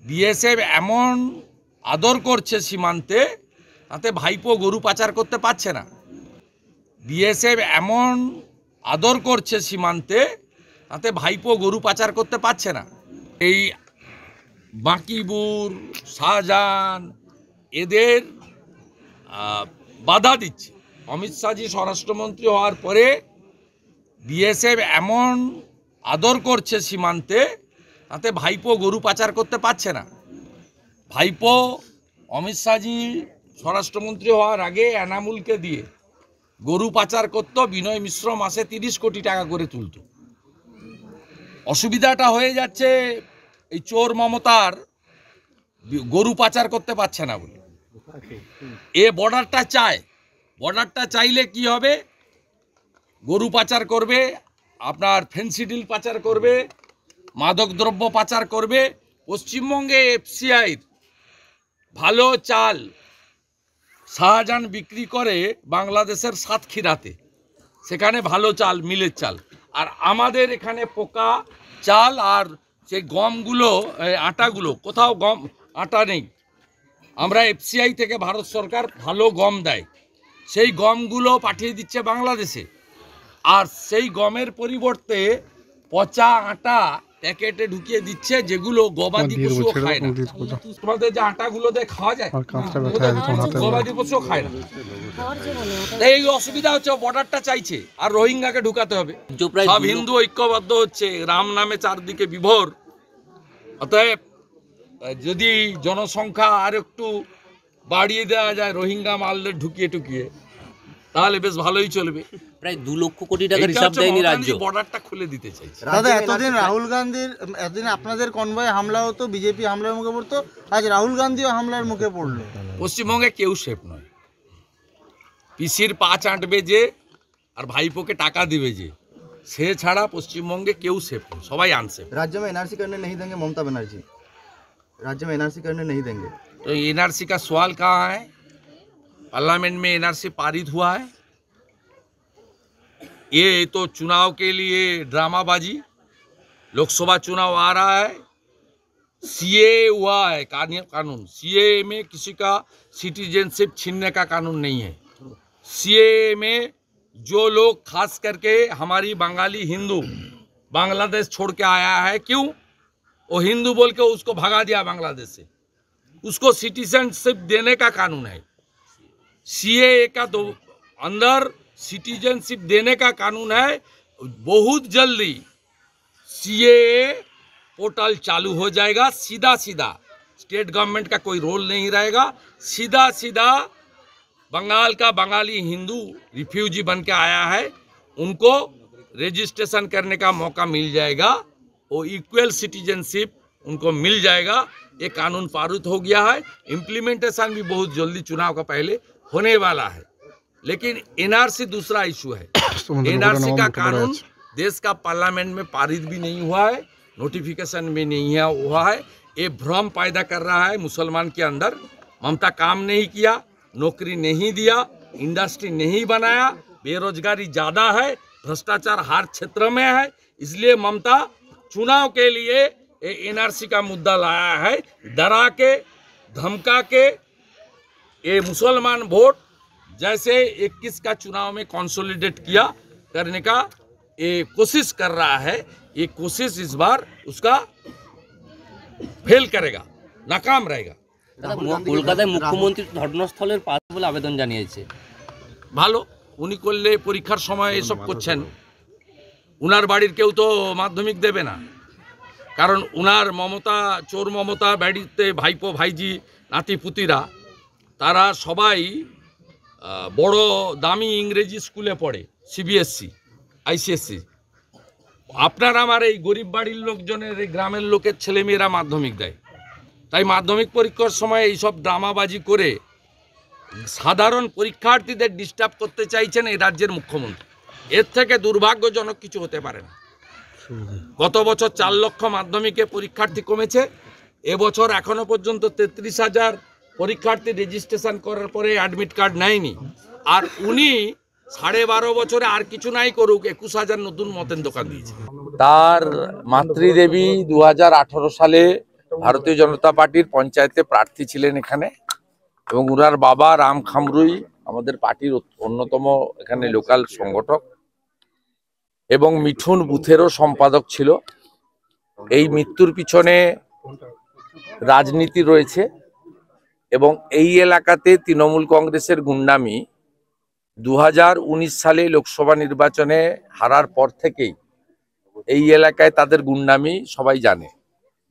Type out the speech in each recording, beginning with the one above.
BSF এমন আদর করছে সীমান্তে, তাতে ভাইপো গরু পাচার করতে পারছে না। বিএসএফ এমন আদর করছে সীমান্তে, তাতে ভাইপো গরু পাচার করতে পারছে না। এই বাকিবুর, শাহজাহান এদের বাধা দিচ্ছে। অমিত শাহজি স্বরাষ্ট্রমন্ত্রী হওয়ার পরে বিএসএফ এমন আদর করছে সীমান্তে, তাতে ভাইপো গরু পাচার করতে পারছে না। ভাইপো অমিত শাহজি স্বরাষ্ট্রমন্ত্রী হওয়ার আগে এনামুলকে দিয়ে গরু পাচার করত। বিনয় মিশ্র মাসে 30 কোটি টাকা করে তুলত। অসুবিধাটা হয়ে যাচ্ছে এই চোর মমতার গরু পাচার করতে পারছে না বলে। এ বর্ডারটা চায়। বর্ডারটা চাইলে কি হবে? গরু পাচার করবে, আপনার ফেন্সিডিল পাচার করবে, মাদকদ্রব্য পাচার করবে। পশ্চিমবঙ্গে এফসিআইর ভালো চাল শাহজাহান বিক্রি করে বাংলাদেশের সাতক্ষীরাতে, সেখানে ভালো চাল, মিলের চাল। আর আমাদের এখানে পোকা চাল আর সেই গমগুলো, আটাগুলো, কোথাও গম আটা নেই। আমরা এফসিআই থেকে ভারত সরকার ভালো গম দেয়, সেই গমগুলো পাঠিয়ে দিচ্ছে বাংলাদেশে। আর সেই গমের পরিবর্তে পচা আটা প্যাকেটে ঢুকিয়ে দিচ্ছে, যেগুলো গবাদি পশুও খায় না। তোমাদের যে আটাগুলো দিয়ে খাওয়া যায়, গবাদি পশুও খায় না। এই অসুবিধা হচ্ছে। বর্ডারটা চাইছে, আর রোহিঙ্গাকে ঢুকাতে হবে। সব হিন্দু ঐক্যবদ্ধ হচ্ছে, রাম নামে চারদিকে বিভোর। অতএব যদি জনসংখ্যা আর একটু বাড়িয়ে দেওয়া যায়, রোহিঙ্গা মালদের ঢুকিয়ে টুকিয়ে, তাহলে বেশ ভালোই চলবে। প্রায় 2 লক্ষ কোটি টাকার হিসাব দেয়নি রাজ্য। বর্ডারটা খুলে দিতে চাইছে। দাদা, এতদিন রাহুল গান্ধীর, এতদিন আপনাদের কনভয়ে হামলা হতো, বিজেপি হামলার মুখে পড়তো, আজ রাহুল গান্ধীও হামলার মুখে পড়লো। পশ্চিমবঙ্গে কেউ সেফ নয়। পিসির পা চাটবে যে, আর ভাইপোকে টাকা দিবে যে, সে ছাড়া পশ্চিমবঙ্গে কেউ সেফ নয়, সবাই আনসেফ। राज्य में एनआरसी करने नहीं देंगे ममता बनर्जी, राज्य में एनआरसी करने नहीं देंगे। तो एनआरसी का सवाल कहाँ है? पार्लियामेंट में एनआरसी पारित हुआ है। ये तो चुनाव के लिए ड्रामाबाजी। लोकसभा चुनाव आ रहा है, सीए हुआ है कानून। सीए में किसी का सिटीजनशिप छीनने का कानून नहीं है। सीए में जो लोग खास करके हमारी बंगाली हिंदू बांग्लादेश छोड़ के आया है, क्यों? वो हिंदू बोल के उसको भगा दिया बांग्लादेश से, उसको सिटीजनशिप देने का कानून है। सीए का अंदर सिटीजनशिप देने का कानून है। बहुत जल्दी सीए पोर्टल चालू हो जाएगा। सीधा सीधा स्टेट गवर्नमेंट का कोई रोल नहीं रहेगा। सीधा सीधा बंगाल का बंगाली हिंदू रिफ्यूजी बन के आया है, उनको रजिस्ट्रेशन करने का मौका मिल जाएगा। वो इक्वल सिटीजनशिप उनको मिल जाएगा। ये कानून पारित हो गया है। इम्प्लीमेंटेशन भी बहुत जल्दी चुनाव का पहले होने वाला है। लेकिन एनआरसी दूसरा इशू है। एनआरसी का कानून देश का पार्लियामेंट में पारित भी नहीं हुआ है, नोटिफिकेशन में नहीं हुआ है। ये भ्रम पैदा कर रहा है मुसलमान के अंदर। ममता काम नहीं किया, नौकरी नहीं दिया, इंडस्ट्री नहीं बनाया, बेरोजगारी ज़्यादा है, भ्रष्टाचार हर क्षेत्र में है। इसलिए ममता चुनाव के लिए एनआरसी का मुद्दा लाया है। डरा के, धमका के ये मुसलमान वोट जैसे 21 का चुनाव में कंसोलिडेट किया करने का ये कोशिश कर रहा है। ये कोशिश इस बार उसका फेल करेगा, नाकाम रहेगा। কলকাতায় মুখ্যমন্ত্রী ঘটনাস্থলের পাশে বলে আবেদন জানিয়েছে। ভালো, উনি করলে পরীক্ষার সময় এসব করছেন। উনার বাড়ির কেউ তো মাধ্যমিক দেবে না, কারণ উনার মমতা, চোর মমতা বাড়িতে ভাইপো ভাইজি নাতিপুতিরা তারা সবাই বড় দামি ইংরেজি স্কুলে পড়ে, সিবিএসসি, আইসিএসসি। আপনার আমার এই গরিব বাড়ির লোকজনের, এই গ্রামের লোকের ছেলেমেয়েরা মাধ্যমিক দেয়। তাই মাধ্যমিক পরীক্ষার সময় এইসব ড্রামাবাজি করে সাধারণ পরীক্ষার্থীদের ডিস্টার্ব করতে চাইছেন এই রাজ্যের মুখ্যমন্ত্রী। এর থেকে দুর্ভাগ্যজনক কিছু হতে পারে না। গত বছর 4 লক্ষ মাধ্যমিকে পরীক্ষার্থী কমেছে। এবছর এখনো পর্যন্ত 33,000 পরীক্ষার্থী রেজিস্ট্রেশন করার পরে অ্যাডমিট কার্ড নেয়নি। আর উনি 12.5 বছরে আর কিছু নাই করুক 21,000 নতুন মতের দোকান দিয়েছে। তার মাতৃদেবী 2018 সালে ভারতীয় জনতা পার্টির পঞ্চায়েতে প্রার্থী ছিলেন এখানে, এবং উনার বাবা রাম খামরুই আমাদের পার্টির অন্যতম এখানে লোকাল সংগঠক, এবং মিঠুন বুথেরও সম্পাদক ছিল। এই মৃত্যুর পিছনে রাজনীতি রয়েছে, এবং এই এলাকাতে তৃণমূল কংগ্রেসের গুন্ডামি 2019 সালে লোকসভা নির্বাচনে হারার পর থেকেই এই এলাকায় তাদের গুন্ডামি সবাই জানে।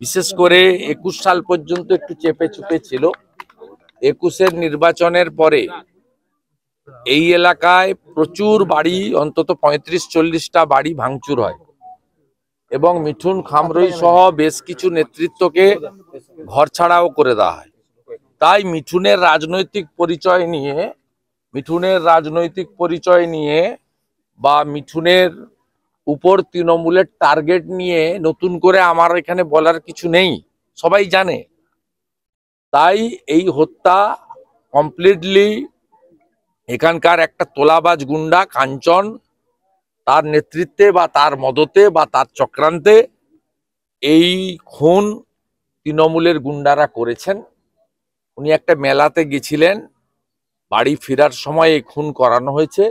বিশেষ করে 21 সাল পর্যন্ত একটু চেপে চুপে ছিল। 21-এর নির্বাচনের পরে এই এলাকায় প্রচুর বাড়ি, অন্তত 35-40টা বাড়ি ভাঙচুর হয়, এবং মিঠুন খামরুই সহ বেশ কিছু নেতৃত্বকে ঘর ছাড়াও করে দেওয়া হয়। তাই মিঠুনের রাজনৈতিক পরিচয় নিয়ে বা মিঠুনের উপর তৃণমূলের টার্গেট নিয়ে নতুন করে আমার এখানে বলার কিছু নেই, সবাই জানে। তাই এই হত্যা কমপ্লিটলি এখানকার একটা তোলাবাজ গুন্ডা কাঞ্চন, তার নেতৃত্বে বা তার মদতে বা তার চক্রান্তে এই খুন তৃণমূলের গুন্ডারা করেছেন। উনি একটা মেলাতে গেছিলেন, বাড়ি ফেরার সময় এই খুন করানো হয়েছে,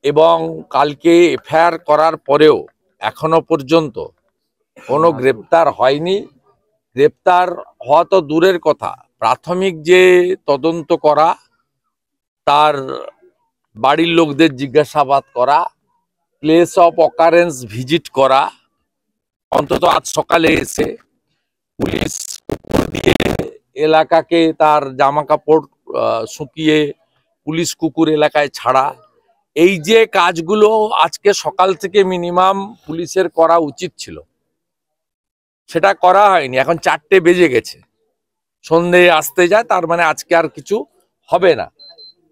এবং কালকে এফআইআর করার পরেও এখনো পর্যন্ত কোনো গ্রেপ্তার হয়নি। গ্রেপ্তার হওয়া তো দূরের কথা, প্রাথমিক যে তদন্ত করা, তার বাড়ির লোকদের জিজ্ঞাসাবাদ করা, প্লেস অফ অকারেন্স ভিজিট করা, অন্তত আজ সকালে এসে পুলিশ কুকুর দিয়ে এলাকাকে তার জামা কাপড় শুকিয়ে পুলিশ কুকুর এলাকায় ছাড়া, এই যে কাজগুলো আজকে সকাল থেকে মিনিমাম পুলিশের করা উচিত ছিল, সেটা করা হয়নি। এখন 4টে বেজে গেছে, সন্ধে আসতে যায়, তার মানে আজকে আর কিছু হবে না।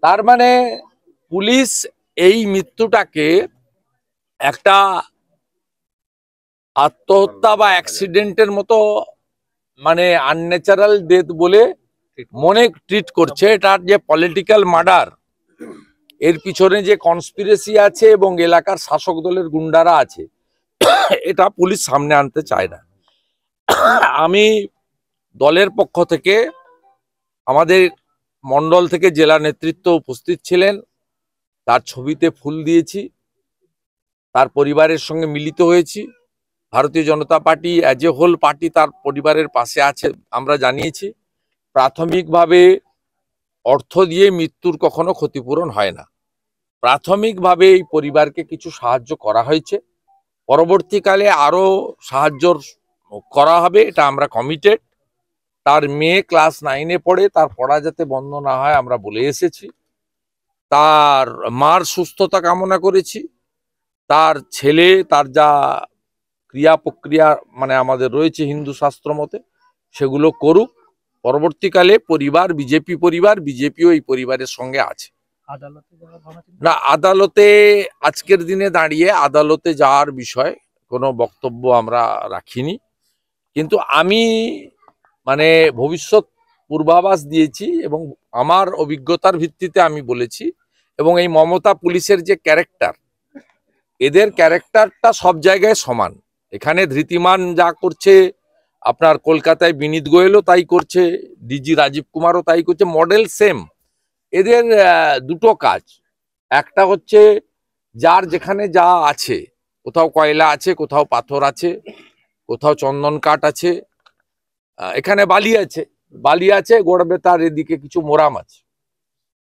তার মানে পুলিশ এই মৃত্যুটাকে একটা আত্মহত্যা বা অ্যাক্সিডেন্টের মতো, মানে আনন্যাচারাল ডেথ বলে মনে ট্রিট করছে। এটার যে পলিটিক্যাল মার্ডার, এর পিছনে যে কনস্পিরেসি আছে এবং এলাকার শাসক দলের গুন্ডারা আছে, এটা পুলিশ সামনে আনতে চায় না। আমি দলের পক্ষ থেকে, আমাদের মণ্ডল থেকে জেলা নেতৃত্ব উপস্থিত ছিলেন, তার ছবিতে ফুল দিয়েছি, তার পরিবারের সঙ্গে মিলিত হয়েছি। Bharatiya Janata Party as a whole party তার পরিবারের পাশে আছে আমরা জানিয়েছি। প্রাথমিকভাবে অর্থ দিয়ে মৃত্যুর কখনো ক্ষতিপূরণ হয় না। প্রাথমিকভাবে এই পরিবারকে কিছু সাহায্য করা হয়েছে, পরবর্তীকালে আরো সাহায্য করা হবে, এটা আমরা কমিটেড। তার মেয়ে ক্লাস 9-এ পড়ে, তার পড়া যাতে বন্ধ না হয় আমরা বলে এসেছি। তার মার সুস্থতা কামনা করেছি। তার ছেলে, তার যা ক্রিয়া প্রক্রিয়া মানে আমাদের রয়েছে হিন্দু শাস্ত্র মতে, সেগুলো করুক। পরবর্তীকালে বিজেপিও এই পরিবারের সঙ্গে আছে। না, আদালতে আজকের দিনে দাঁড়িয়ে আদালতে যাওয়ার বিষয় কোনো বক্তব্য আমরা রাখিনি, কিন্তু আমি মানে ভবিষ্যৎ পূর্বাভাস দিয়েছি এবং আমার অভিজ্ঞতার ভিত্তিতে আমি বলেছি। এবং এই মমতা পুলিশের যে ক্যারেক্টার, এদের ক্যারেক্টারটা সব জায়গায় সমান। এখানে ধৃতিমান যা করছে, আপনার কলকাতায় বিনীত গোয়েলও তাই করছে, ডিজি রাজীব কুমারও তাই করছে, মডেল সেম। এদের দুটো কাজ, একটা হচ্ছে যার যেখানে যা আছে, কোথাও কয়লা আছে, কোথাও পাথর আছে, কোথাও চন্দন কাঠ আছে, এখানে বালি আছে, গড়বে তার এদিকে কিছু মোরাম আছে,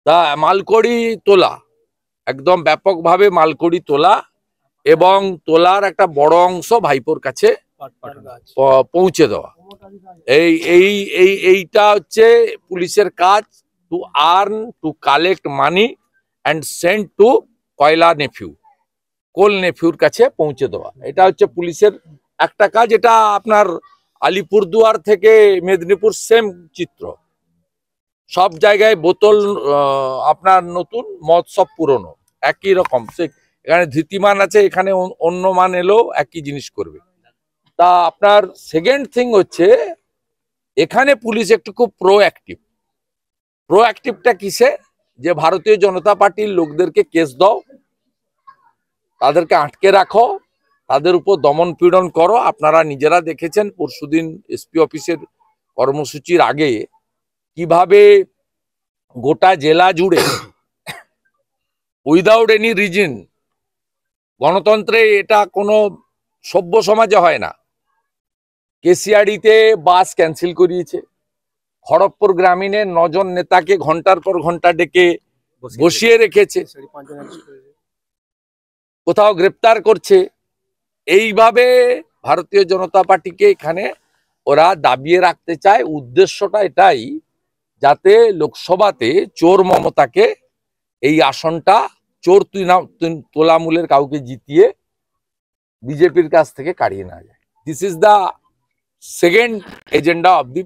তা মালকড়ি তোলা, একদম ব্যাপকভাবে মালকড়ি তোলা, এবং তোলার একটা বড় অংশ ভাইপোর কাছে পৌঁছে দেওয়া। এইটা হচ্ছে পুলিশের কাজ, to earn, to collect money and send to coal নেফিউর কাছে পৌঁছে দেওয়া। এটা হচ্ছে পুলিশের একটা কাজ। এটা আপনার আলিপুরদুয়ার থেকে মেদিনীপুর সেম চিত্র, সব জায়গায় বোতল আপনার নতুন, মদ সব পুরনো, একই রকম। এখানে ধৃতিমান আছে, এখানে অন্য মান এলেও একই জিনিস করবে। তা আপনার সেকেন্ড থিং হচ্ছে, এখানে পুলিশ একটু খুব প্রোঅ্যাক্টিভটা কিসে, যে ভারতীয় জনতা পার্টির লোকদেরকে কেস দাও, তাদেরকে আটকে রাখো, তাদের উপর দমন পীড়ন করো। আপনারা নিজেরা দেখেছেন পরশুদিন এসপি অফিসের কর্মসূচির আগে কিভাবে গোটা জেলা জুড়ে উইদাউট এনি রিজন, গণতন্ত্রে এটা কোনো সভ্য সমাজে হয় না, কেসিআড়িতে বাস ক্যান্সেল করিয়েছে, খড়গপুর গ্রামীণে 9 জন নেতাকে ঘন্টার পর ঘন্টা ডেকে বসিয়ে রেখেছে, কোথাও গ্রেপ্তার করছে। এইভাবে ভারতীয় জনতা পার্টিকে এখানে ওরা দাবিয়ে রাখতে চায়। উদ্দেশ্যটা এটাই, যাতে লোকসভাতে চোর মমতাকে এই আসনটা চোর তোলামূলের কাউকে জিতিয়ে বিজেপির কাছ থেকে কাড়িয়ে নেওয়া যায়। This is the second agenda of the